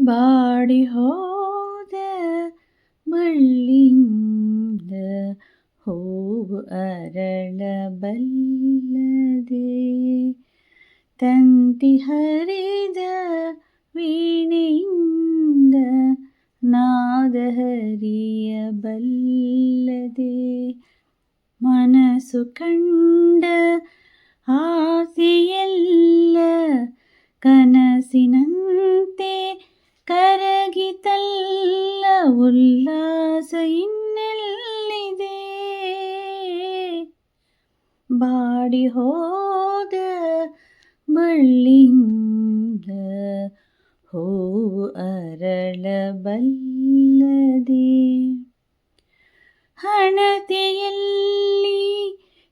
Body ಹೋದ ಬಳ್ಳಿಯಿಂದ ಹೂವು ಅರಳಬಲ್ಲದೆ, ತಂತಿ ಹರಿದ ವೀಣೆಯಿಂದ ನಾದ ಹರಿಯಬಲ್ಲದೆ, ಮನಸ್ಸು ಕಂಡ ಆಸೆಯೆಲ್ಲ ಕನಸಿನಂತೆ ಕರಗಿತಲ್ಲ, ಉಲ್ಲಾಸ ಇನ್ನೆಲ್ಲಿದೆ. ಬಾಡಿ ಹೋದ ಬಳ್ಳಿಯಿಂದ ಹೂವು ಅರಳಬಲ್ಲದೆ, ಹಣತೆಯಲ್ಲಿ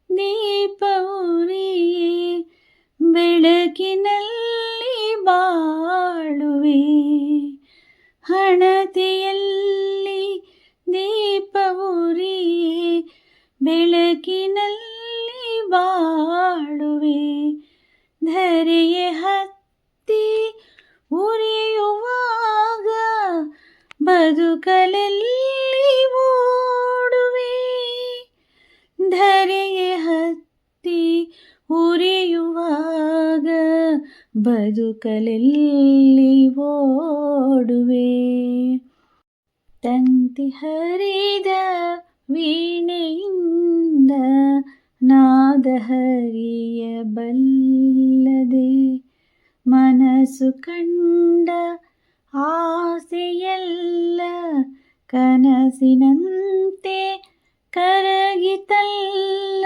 ದೀಪ ಉರಿಯೇ ಬೆಳಕಿನಲ್ಲಿ ಬಾಳುವೆ, ಹಣತೆಯಲ್ಲಿ ದೀಪ ಉರಿಯೇ ಬೆಳಕಿನಲ್ಲಿ ಬಾಳುವೆ, ಧರೆಯ ಹತ್ತಿ ಉರಿಯುವಾಗ ಬದುಕಲೆಲ್ಲಿ ಓಡುವೆ, ಧರೆಯ ಹತ್ತಿ ಉರಿಯುವಾಗ ಬದುಕಲೆಲ್ಲಿ ಓಡುವೆ, ತಂತಿ ಹರಿದ ವೀಣೆಯಿಂದ ನಾದ ಹರಿಯಬಲ್ಲದೆ, ಮನಸ್ಸು ಕಂಡ ಆಸೆಯೆಲ್ಲ ಕನಸಿನಂತೆ ಕರಗಿತಲ್ಲ,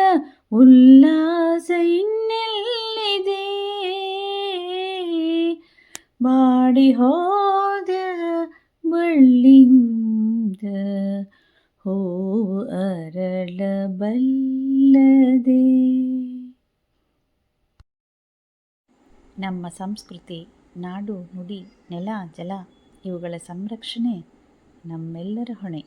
ಉಲ್ಲಾಸ ಇನ್ನೆಲ್ಲಿದೆ. ಬಾಡಿ ಹೋದ ಬಳ್ಳಿಯಿಂದ ಹೂವು ಅರಳಬಲ್ಲದೆ. ನಮ್ಮ ಸಂಸ್ಕೃತಿ, ನಾಡು, ನುಡಿ, ನೆಲ, ಜಲ ಇವುಗಳ ಸಂರಕ್ಷಣೆ ನಮ್ಮೆಲ್ಲರ ಹೊಣೆ.